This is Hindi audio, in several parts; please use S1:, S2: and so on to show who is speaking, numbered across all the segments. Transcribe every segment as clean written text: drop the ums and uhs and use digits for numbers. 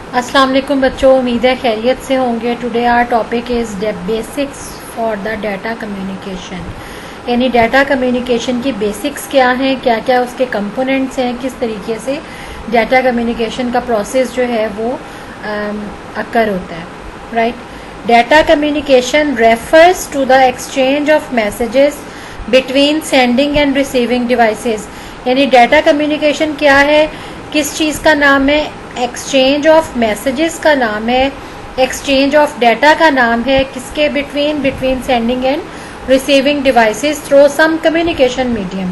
S1: अस्सलाम वालेकुम बच्चों, उम्मीद है खैरियत से होंगे। Today our topic is basics for the data communication. यानी डाटा कम्युनिकेशन की बेसिक्स क्या हैं, क्या क्या उसके कंपोनेंट्स हैं, किस तरीके से डाटा कम्युनिकेशन का प्रोसेस जो है वो अकर होता है। Right, data communication refers to the exchange of messages between sending and receiving devices. यानी डाटा कम्युनिकेशन क्या है, किस चीज़ का नाम है? एक्सचेंज ऑफ मैसेजेस का नाम है, एक्सचेंज ऑफ डाटा का नाम है, किसके between sending and receiving devices through some communication medium.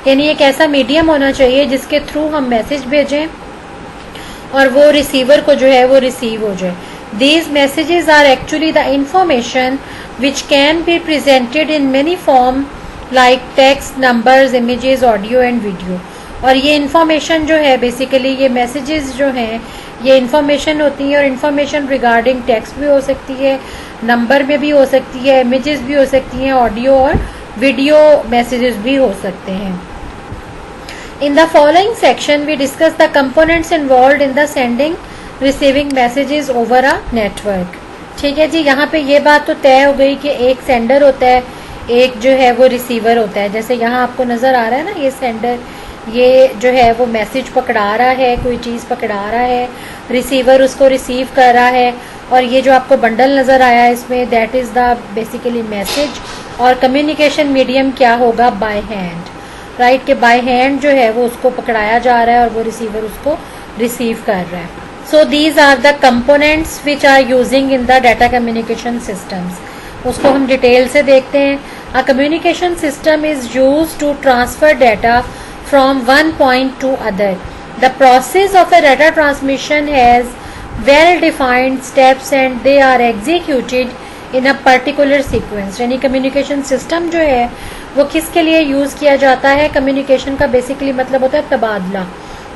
S1: यानी एक ऐसा मीडियम होना चाहिए जिसके थ्रू हम मैसेज भेजें और वो रिसीवर को जो है वो रिसीव हो जाए। These messages are actually the information which can be presented in many form like text, numbers, images, audio and video। और ये इंफॉर्मेशन जो है बेसिकली ये मैसेजेस जो हैं ये इंफॉर्मेशन होती है, और इंफॉर्मेशन रिगार्डिंग टेक्स्ट भी हो सकती है, नंबर में भी हो सकती है, इमेजेस भी हो सकती हैं, ऑडियो और वीडियो मैसेजेस भी हो सकते हैं। In the following section we discuss the components involved in the sending receiving messages over a network. ठीक है जी, यहाँ पे ये बात तो तय हो गई कि एक सेंडर होता है, एक जो है वो रिसीवर होता है। जैसे यहाँ आपको नज़र आ रहा है ना, ये सेंडर ये जो है वो मैसेज पकड़ा रहा है, कोई चीज़ पकड़ा रहा है, रिसीवर उसको रिसीव कर रहा है। और ये जो आपको बंडल नज़र आया है इसमें that is the basically message. और कम्युनिकेशन मीडियम क्या होगा? By hand. राइट, कि बाय हैंड जो है वो उसको पकड़ाया जा रहा है और वो रिसीवर उसको रिसीव कर रहा है। So these are the components which are using in the data communication systems। उसको हम डिटेल से देखते हैं। A communication system is used to transfer data from one point to other। The process of a data transmission has well-defined steps and they are executed in a particular sequence। यानी कम्युनिकेशन सिस्टम जो है वो किसके लिए यूज़ किया जाता है? कम्युनिकेशन का बेसिकली मतलब होता है तबादला।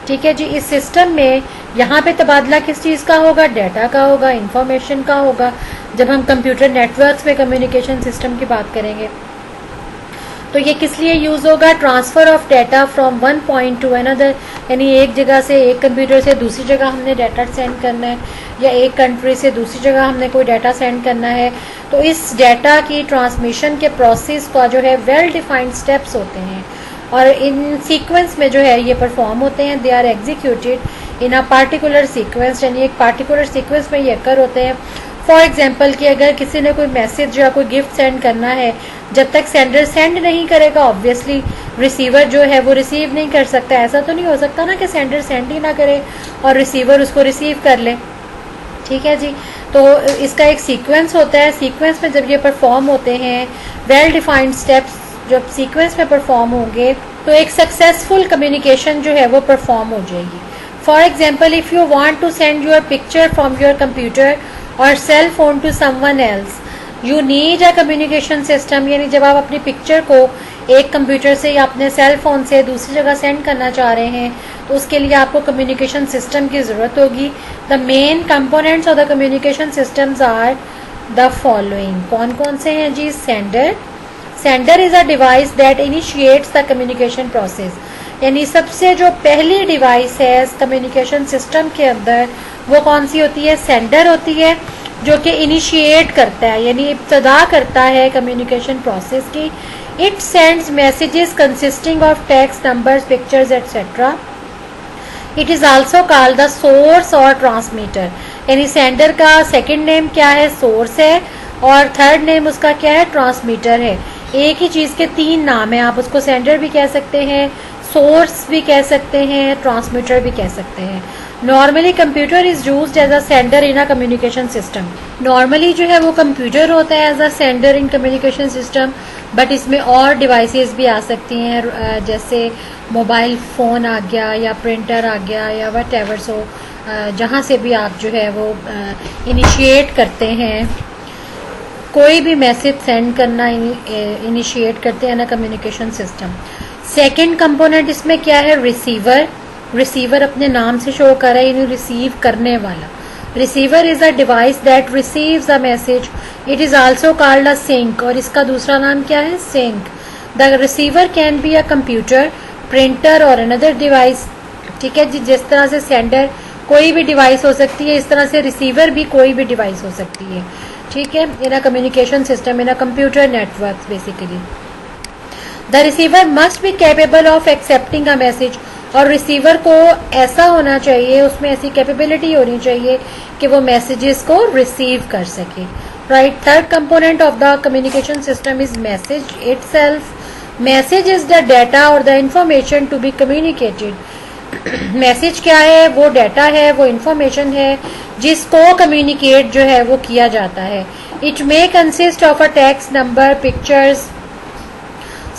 S1: ठीक है जी, इस सिस्टम में यहाँ पे तबादला किस चीज़ का होगा? डाटा का होगा, इंफॉर्मेशन का होगा। जब हम कंप्यूटर नेटवर्क्स में कम्युनिकेशन सिस्टम की बात करेंगे तो ये किस लिए यूज़ होगा? Transfer of data from one point two another. यानी एक जगह से, एक कंप्यूटर से दूसरी जगह हमने डाटा सेंड करना है, या एक कंट्री से दूसरी जगह हमने कोई डाटा सेंड करना है। तो इस डाटा की ट्रांसमिशन के प्रोसेस का जो है वेल डिफाइंड स्टेप्स होते हैं और इन सीक्वेंस में जो है ये परफॉर्म होते हैं। They are executed in a particular sequence. यानी एक पार्टिकुलर सीक्वेंस में ये अकर होते हैं। फॉर एग्जांपल कि अगर किसी ने कोई मैसेज या कोई गिफ्ट सेंड करना है, जब तक सेंडर सेंड नहीं करेगा ऑब्वियसली रिसीवर जो है वो रिसीव नहीं कर सकता। ऐसा तो नहीं हो सकता ना कि सेंडर सेंड ही ना करे और रिसीवर उसको रिसीव कर ले। ठीक है जी, तो इसका एक सीक्वेंस होता है। सीक्वेंस में जब ये परफॉर्म होते हैं वेल डिफाइंड स्टेप्स जब सीक्वेंस में परफॉर्म होंगे तो एक सक्सेसफुल कम्युनिकेशन जो है वो परफॉर्म हो जाएगी। For example, if you want to send your picture from your computer और cell phone to someone else you need a communication system. यानी जब आप अपनी पिक्चर को एक कंप्यूटर से या अपने सेल फोन से दूसरी जगह सेंड करना चाह रहे हैं तो उसके लिए आपको कम्युनिकेशन सिस्टम की ज़रूरत होगी। The main components of the communication systems are the following. कौन कौन से हैं जी? Sender. Sender is a device that initiates the communication process. यानी सबसे जो पहली डिवाइस है कम्युनिकेशन सिस्टम के अंदर वो कौन सी होती है? सेंडर होती है, जो कि इनिशिएट करता है यानी इब्तदा करता है कम्युनिकेशन प्रोसेस की। It sends messages consisting of text, numbers, pictures etcetera. It is also called the source और ट्रांसमीटर। यानी सेंडर का सेकेंड नेम क्या है? सोर्स है, और थर्ड नेम उसका क्या है? ट्रांसमीटर है। एक ही चीज़ के तीन नाम है। आप उसको सेंडर भी कह सकते हैं, सोर्स भी कह सकते हैं, ट्रांसमीटर भी कह सकते हैं। Normally computer is used as a sender in a communication system. Normally जो है वो कंप्यूटर होता है as a sender in communication system, but इसमें और डिवाइसेस भी आ सकती हैं, जैसे मोबाइल फ़ोन आ गया या प्रिंटर आ गया या वट एवर। सो जहाँ से भी आप जो है वो इनिशिएट करते हैं, कोई भी मैसेज सेंड करना इनिशिएट करते हैं ना कम्युनिकेशन सिस्टम। सेकंड कंपोनेंट इसमें क्या है? रिसीवर। रिसीवर अपने नाम से शो कर रहा है, यानी रिसीव करने वाला। Receiver is a device that receives a message. It is also called a sink, और इसका दूसरा नाम क्या है? Sink. The receiver can be a computer, printer और अनदर डिवाइस। ठीक है जी, जिस तरह से सेंडर कोई भी डिवाइस हो सकती है, इस तरह से रिसीवर भी कोई भी डिवाइस हो सकती है, ठीक है, in a communication system, in a computer network basically. The receiver must be capable of accepting a message, और रिसीवर को ऐसा होना चाहिए, उसमें ऐसी कैपेबिलिटी होनी चाहिए कि वो मैसेजेस को रिसीव कर सके, right. Third component of the communication system is message itself. Message is the data और the information to be communicated. Message क्या है? वो डाटा है, वो इंफॉर्मेशन है जिसको कम्युनिकेट जो है वो किया जाता है। It may consist of a text, number, pictures,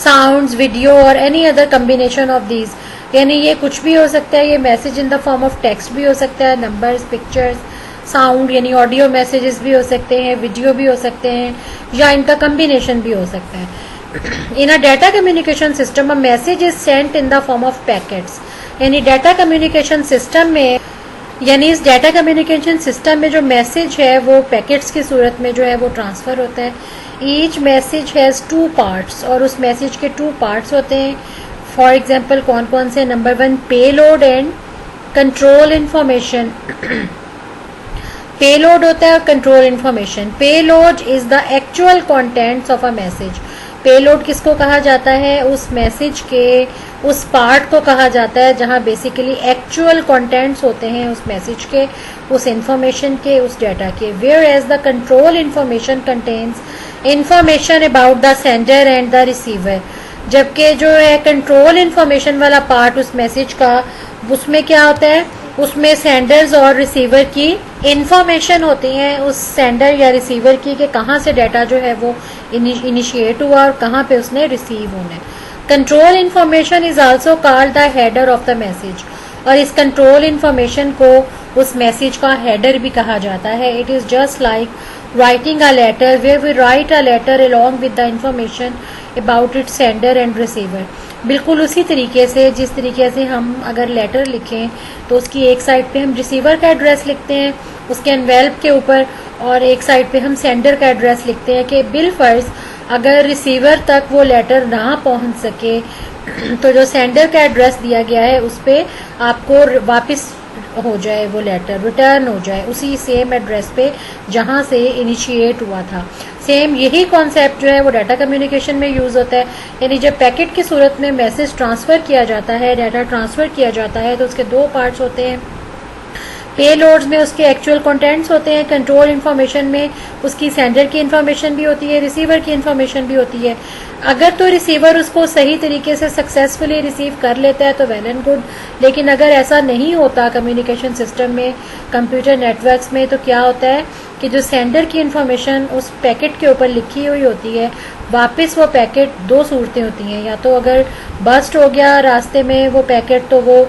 S1: sounds, video और any other combination of these, यानी ये कुछ भी हो सकता है, ये message in the form of text भी हो सकता है, नंबर्स, पिक्चर्स, साउंड यानी ऑडियो मैसेजेस भी हो सकते हैं, वीडियो भी हो सकते हैं, या इनका कम्बिनेशन भी हो सकता है। In a data communication system a message is sent in the form of packets, यानी डाटा कम्युनिकेशन सिस्टम में, यानी इस डाटा कम्युनिकेशन सिस्टम में जो मैसेज है वो पैकेट्स की सूरत में जो है वो ट्रांसफ़र होता है। ईच मैसेज हैज़ 2 पार्ट्स, और उस मैसेज के 2 पार्ट्स होते हैं। फॉर एग्जाम्पल कौन कौन से? Number 1 payload and control information. Payload होता है और control information. Payload is the actual contents of a message. Payload किसको कहा जाता है? उस मैसेज के उस पार्ट को कहा जाता है जहां बेसिकली एक्चुअल कंटेंट्स होते हैं उस मैसेज के, उस इंफॉर्मेशन के, उस डाटा के। Whereas the control information contains information about the sender and the receiver, जबकि जो है कंट्रोल इन्फॉर्मेशन वाला पार्ट उस मैसेज का, उसमें क्या होता है? उसमें सेंडर्स और रिसीवर की इंफॉर्मेशन होती है, उस सेंडर या रिसीवर की कि कहाँ से डाटा जो है वो इनिशिएट हुआ और कहाँ पे उसने रिसीव होना है। Control information is also called the header of the message, और इस कंट्रोल इन्फॉर्मेशन को उस मैसेज का हेडर भी कहा जाता है। It is just like writing a letter, where we write a letter along with the information about its sender and receiver. बिल्कुल उसी तरीके से जिस तरीके से हम अगर लेटर लिखें तो उसकी एक साइड पे हम रिसीवर का एड्रेस लिखते हैं उसके एनवेल्प के ऊपर, और एक साइड पे हम सेंडर का एड्रेस लिखते हैं कि बिलफर्ज अगर रिसीवर तक वो लेटर ना पहुंच सके तो जो सेंडर का एड्रेस दिया गया है उस पर आपको वापस हो जाए, वो लेटर रिटर्न हो जाए उसी सेम एड्रेस पे जहां से इनिशिएट हुआ था। सेम यही कॉन्सेप्ट जो है वो डाटा कम्युनिकेशन में यूज़ होता है, यानी जब पैकेट की सूरत में मैसेज ट्रांसफ़र किया जाता है, डाटा ट्रांसफ़र किया जाता है, तो उसके 2 पार्ट्स होते हैं। पेलोड्स में उसके एक्चुअल कंटेंट्स होते हैं, कंट्रोल इन्फॉर्मेशन में उसकी सेंडर की इन्फॉर्मेशन भी होती है, रिसीवर की इन्फॉर्मेशन भी होती है। अगर तो रिसीवर उसको सही तरीके से सक्सेसफुली रिसीव कर लेता है तो वेल एंड गुड, लेकिन अगर ऐसा नहीं होता कम्युनिकेशन सिस्टम में, कंप्यूटर नेटवर्क्स में, तो क्या होता है कि जो सेंडर की इन्फॉर्मेशन उस पैकेट के ऊपर लिखी हुई होती है, वापस वो पैकेट 2 सूरतें होती हैं, या तो अगर बस्ट हो गया रास्ते में वो पैकेट तो वो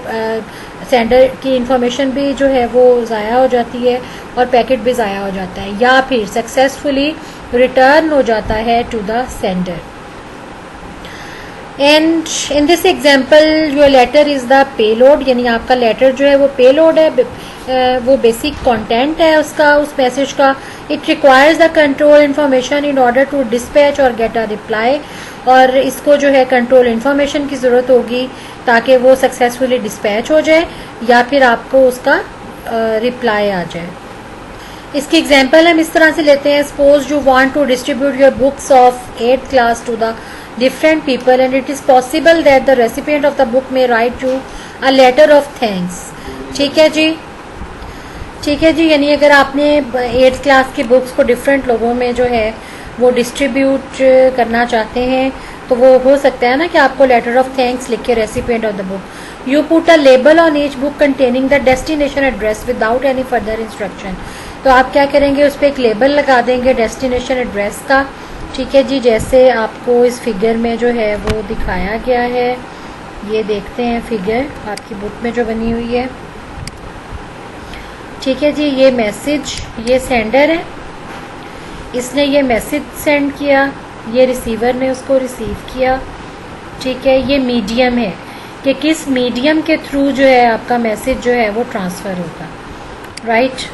S1: सेंडर की इन्फॉर्मेशन भी जो है वो ज़ाया हो जाती है और पैकेट भी ज़ाया हो जाता है, या फिर सक्सेसफुली रिटर्न हो जाता है to the sender. And in this example your letter is the payload, यानी आपका लेटर जो है वो पेलोड है, वो बेसिक कंटेंट है उसका, उस मैसेज का। It requires the control information in order to dispatch और गेट अ रिप्लाई, और इसको जो है कंट्रोल इन्फॉर्मेशन की ज़रूरत होगी ताकि वो सक्सेसफुली डिस्पैच हो जाए या फिर आपको उसका रिप्लाई आ जाए। इसकी एग्जांपल हम इस तरह से लेते हैं, suppose you want to distribute your books of 8th class to the different people and it is possible that the recipient of the book may write you a letter of thanks। ठीक है जी, ठीक है जी, यानी अगर आपने 8th क्लास की बुक्स को डिफरेंट लोगों में जो है वो डिस्ट्रीब्यूट करना चाहते हैं तो वो हो सकता है ना कि आपको लेटर ऑफ थैंक्स लिख के recipient of the book. You put a label on each book containing the destination address without any further instruction. तो आप क्या करेंगे, उस पर एक लेबल लगा देंगे डेस्टिनेशन एड्रेस का। ठीक है जी, जैसे आपको इस फिगर में जो है वो दिखाया गया है, ये देखते हैं फिगर आपकी बुक में जो बनी हुई है। ठीक है जी, ये मैसेज, ये सेंडर है, इसने ये मैसेज सेंड किया, ये रिसीवर ने उसको रिसीव किया। ठीक है, ये मीडियम है कि किस मीडियम के थ्रू जो है आपका मैसेज जो है वो ट्रांसफ़र होगा, right.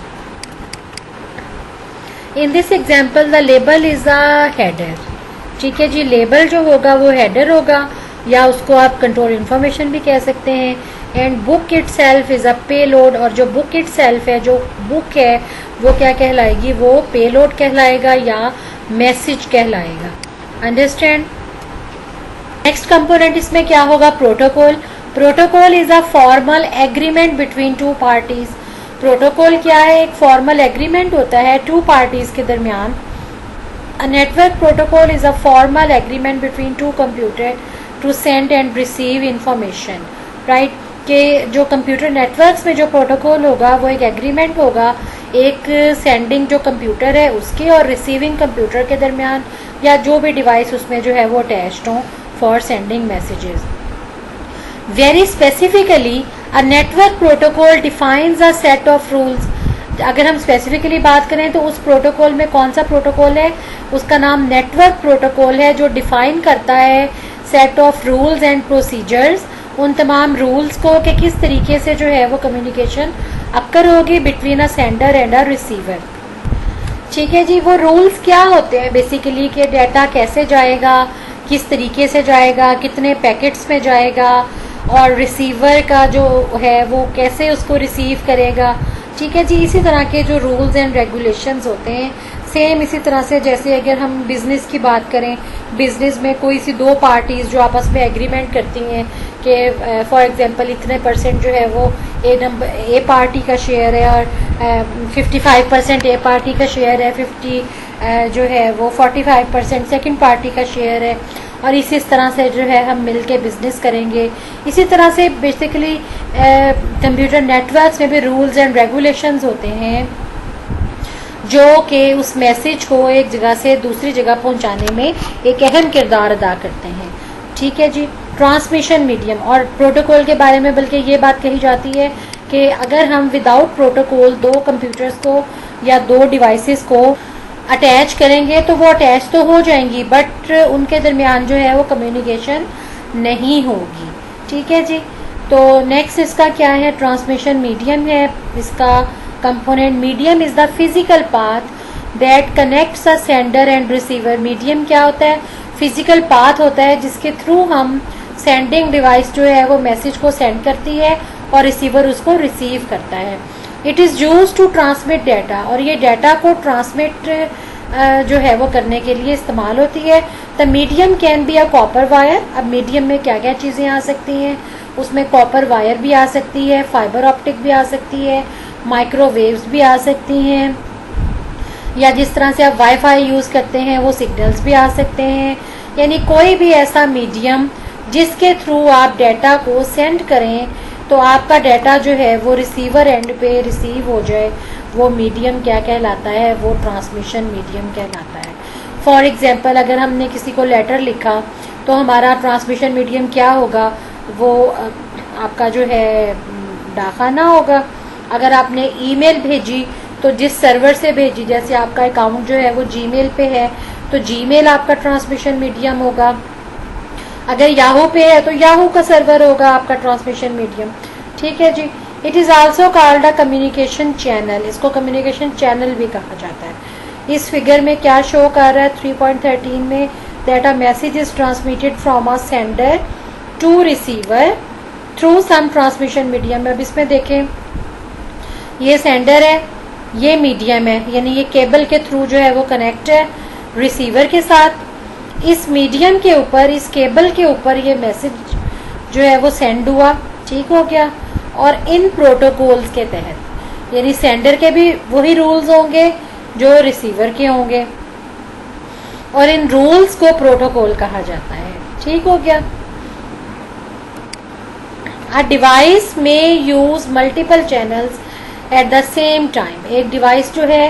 S1: In this example the label is a header. ठीक है जी, लेबल जो होगा वो हेडर होगा, या उसको आप कंट्रोल इन्फॉर्मेशन भी कह सकते हैं। And book itself is a payload, और जो बुक इटसेल्फ है, जो बुक है, वो क्या कहलाएगी, वो पेलोड कहलाएगा या मैसेज कहलाएगा। अंडरस्टैंड। नेक्स्ट कंपोनेंट इसमें क्या होगा, protocol. Protocol is a formal agreement between to parties. Protocol क्या है, एक फॉर्मल एग्रीमेंट होता है टू पार्टीज के दरमियान। A network protocol is a formal agreement between two computer to send and receive information, right. कि जो कंप्यूटर नेटवर्क्स में जो प्रोटोकॉल होगा वो एक एग्रीमेंट होगा एक सेंडिंग जो कंप्यूटर है उसके और रिसीविंग कंप्यूटर के दरमियान, या जो भी डिवाइस उसमें जो है वो अटैच्ड हो for sending messages. Very specifically a network protocol defines a set of rules. अगर हम स्पेसिफिकली बात करें तो उस प्रोटोकॉल में कौन सा प्रोटोकॉल है, उसका नाम नेटवर्क प्रोटोकॉल है, जो डिफाइन करता है set of rules and procedures, उन तमाम रूल्स को कि किस तरीके से जो है वो कम्युनिकेशन अक्कर होगी between a sender and a receiver. ठीक है जी। वो रूल्स क्या होते हैं बेसिकली, कि डाटा कैसे जाएगा, किस तरीके से जाएगा, कितने पैकेट्स में जाएगा, और रिसीवर का जो है वो कैसे उसको रिसीव करेगा। ठीक है जी। इसी तरह के जो रूल्स एंड रेगुलेशंस होते हैं, सेम इसी तरह से जैसे अगर हम बिजनेस की बात करें, बिजनेस में कोई सी दो पार्टीज जो आपस में एग्रीमेंट करती हैं कि फॉर एग्जांपल इतने परसेंट जो है वो ए पार्टी का शेयर है और 55% ए पार्टी का शेयर है, 50 जो है वो 45% सेकंड पार्टी का शेयर है, और इसी तरह से जो है हम मिल के बिजनेस करेंगे। इसी तरह से बेसिकली कंप्यूटर नेटवर्क्स में भी रूल्स एंड रेगुलेशंस होते हैं जो कि उस मैसेज को एक जगह से दूसरी जगह पहुंचाने में एक अहम किरदार अदा करते हैं। ठीक है जी। ट्रांसमिशन मीडियम और प्रोटोकॉल के बारे में बल्कि ये बात कही जाती है कि अगर हम विदाउट प्रोटोकॉल दो कंप्यूटर्स को या दो डिवाइसेस को अटैच करेंगे तो वो अटैच तो हो जाएंगी, बट उनके दरमियान जो है वो कम्युनिकेशन नहीं होगी। ठीक है जी। तो नेक्स्ट इसका क्या है, ट्रांसमिशन मीडियम है इसका component. Medium is the physical path that connects a sender and receiver. Medium क्या होता है, फिजिकल पाथ होता है जिसके थ्रू हम सेंडिंग डिवाइस जो है वो मैसेज को सेंड करती है और रिसीवर उसको रिसीव करता है। It is use to transmit data, और ये डाटा को ट्रांसमिट जो है वो करने के लिए इस्तेमाल होती है। The medium can be a copper wire. अब मीडियम में क्या क्या चीज़ें आ सकती हैं, उसमें कॉपर वायर भी आ सकती है, फाइबर ऑप्टिक भी आ सकती है, माइक्रोवेव्स भी आ सकती हैं, या जिस तरह से आप वाईफाई यूज़ करते हैं वो सिग्नल्स भी आ सकते हैं। यानी कोई भी ऐसा मीडियम जिसके थ्रू आप डाटा को सेंड करें तो आपका डाटा जो है वो रिसीवर एंड पे रिसीव हो जाए, वो मीडियम क्या कहलाता है, वो ट्रांसमिशन मीडियम कहलाता है। फॉर एग्जांपल अगर हमने किसी को लेटर लिखा तो हमारा ट्रांसमिशन मीडियम क्या होगा, वो आपका जो है डाकखाना होगा। अगर आपने ईमेल भेजी तो जिस सर्वर से भेजी, जैसे आपका अकाउंट जो है वो जीमेल पे है तो जीमेल आपका ट्रांसमिशन मीडियम होगा। अगर याहू पे है तो याहू का सर्वर होगा आपका ट्रांसमिशन मीडियम। ठीक है जी। It is also called a communication channel. इसको कम्युनिकेशन चैनल भी कहा जाता है। इस फिगर में क्या शो कर रहा है 3.13 में, that a message is transmitted from a sender to receiver through some transmission medium. अब इसमें देखें, ये सेंडर है, ये मीडियम है, यानी ये केबल के थ्रू जो है वो कनेक्ट है रिसीवर के साथ। इस मीडियम के ऊपर, इस केबल के ऊपर ये मैसेज जो है वो सेंड हुआ, ठीक हो गया। और इन प्रोटोकॉल्स के तहत, यानी सेंडर के भी वही रूल्स होंगे जो रिसीवर के होंगे, और इन रूल्स को प्रोटोकॉल कहा जाता है। ठीक हो गया। अ डिवाइस में use multiple channels at the same time. एक डिवाइस जो है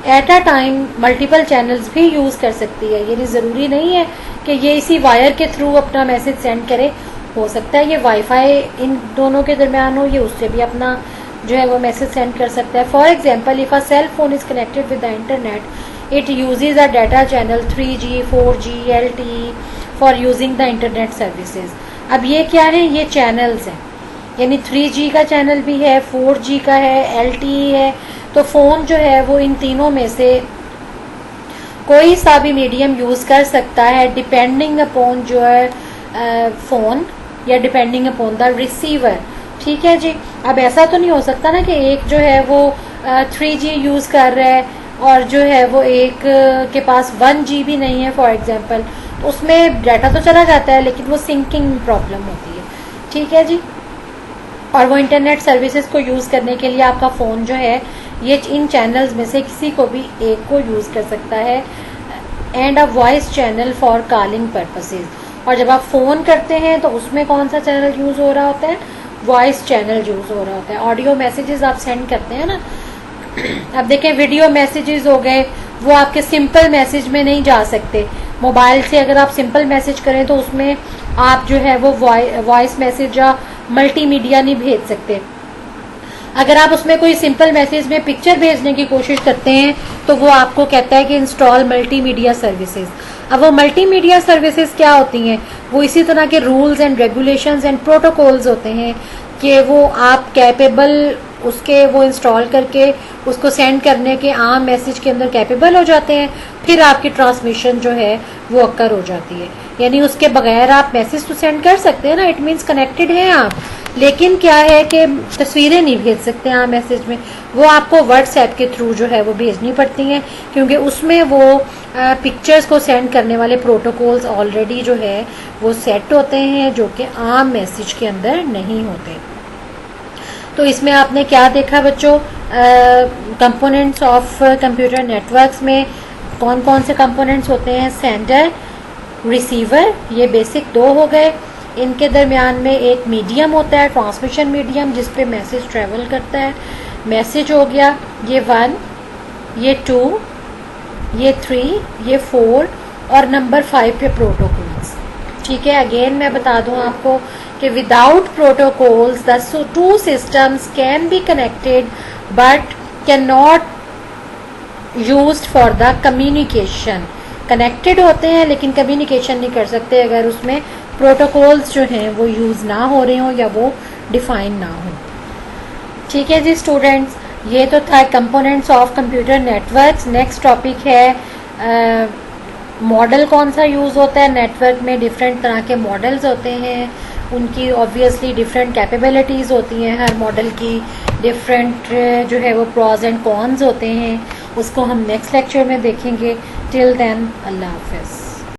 S1: at a time multiple channels भी यूज़ कर सकती है। यानी ज़रूरी नहीं है कि ये इसी वायर के थ्रू अपना मैसेज सेंड करे, हो सकता है ये वाईफाई इन दोनों के दरमियान हो, ये उससे भी अपना जो है वो मैसेज सेंड कर सकता है। For example, if a cell phone is connected with the internet it uses a data channel 3G 4G LTE for using the internet services. अब ये क्या है, ये चैनल्स हैं, यानी 3G का चैनल भी है, 4G का है, LTE है। तो फ़ोन जो है वो इन तीनों में से कोई सा भी मीडियम यूज़ कर सकता है, डिपेंडिंग अपॉन जो है फ़ोन, या डिपेंडिंग अपॉन द रिसीवर ठीक है जी। अब ऐसा तो नहीं हो सकता ना कि एक जो है वो 3G यूज़ कर रहा है और जो है वो एक के पास 1 GB नहीं है फॉर एग्जांपल, तो उसमें डाटा तो चला जाता है लेकिन वो सिंकिंग प्रॉब्लम होती है। ठीक है जी। और वो इंटरनेट सर्विसेज को यूज़ करने के लिए आपका फ़ोन जो है ये इन चैनल्स में से किसी को भी एक को यूज़ कर सकता है, and a voice channel for calling purposes. और जब आप फ़ोन करते हैं तो उसमें कौन सा चैनल यूज़ हो रहा होता है? वॉइस चैनल यूज़ हो रहा होता है। ऑडियो मैसेजेस आप सेंड करते हैं ना, अब देखें वीडियो मैसेजेस हो गए, वो आपके सिंपल मैसेज में नहीं जा सकते। मोबाइल से अगर आप सिंपल मैसेज करें तो उसमें आप जो है वो वॉइस मैसेज या मल्टीमीडिया नहीं भेज सकते। अगर आप उसमें कोई सिंपल मैसेज में पिक्चर भेजने की कोशिश करते हैं तो वो आपको कहता है कि इंस्टॉल मल्टीमीडिया सर्विसेज। अब वो मल्टीमीडिया सर्विसेज क्या होती हैं? वो इसी तरह के rules and regulations and protocols होते हैं कि वो आप कैपेबल उसके वो इंस्टॉल करके उसको सेंड करने के आम मैसेज के अंदर कैपेबल हो जाते हैं, फिर आपकी ट्रांसमिशन जो है वो अक्कर हो जाती है। यानी उसके बगैर आप मैसेज तो सेंड कर सकते हैं ना, इट मीन्स कनेक्टेड हैं आप, लेकिन क्या है कि तस्वीरें नहीं भेज सकते आम मैसेज में, वो आपको व्हाट्सएप के थ्रू जो है वो भेजनी पड़ती हैं, क्योंकि उसमें वो पिक्चर्स को सेंड करने वाले प्रोटोकॉल्स ऑलरेडी जो है वो सेट होते हैं, जो कि आम मैसेज के अंदर नहीं होते। तो इसमें आपने क्या देखा बच्चों? कंपोनेंट्स ऑफ कंप्यूटर नेटवर्क्स में कौन कौन से कंपोनेंट्स होते हैं? सेंडर, रिसीवर, ये बेसिक दो हो गए। इनके दरमियान में एक मीडियम होता है, ट्रांसमिशन मीडियम, जिस पे मैसेज ट्रेवल करता है। मैसेज हो गया ये 1, ये 2, ये 3, ये 4 और नंबर 5 पे प्रोटोकॉल्स। ठीक है, अगेन मैं बता दूं आपको कि without protocols the two systems can be connected but can not used for the communication. Connected होते हैं लेकिन कम्युनिकेशन नहीं कर सकते अगर उसमें प्रोटोकॉल्स जो हैं वो यूज़ ना हो रहे हों या वो डिफाइन ना हो। ठीक है जी स्टूडेंट्स, ये तो था components of computer networks. Next topic है मॉडल कौन सा यूज़ होता है नेटवर्क में। डिफरेंट तरह के मॉडल्स होते हैं, उनकी ऑब्वियसली डिफरेंट कैपेबिलिटीज़ होती हैं, हर मॉडल की डिफरेंट जो है वो प्रॉज एंड कॉन्स होते हैं। उसको हम नेक्स्ट लेक्चर में देखेंगे। टिल देन अल्लाह हाफिज़।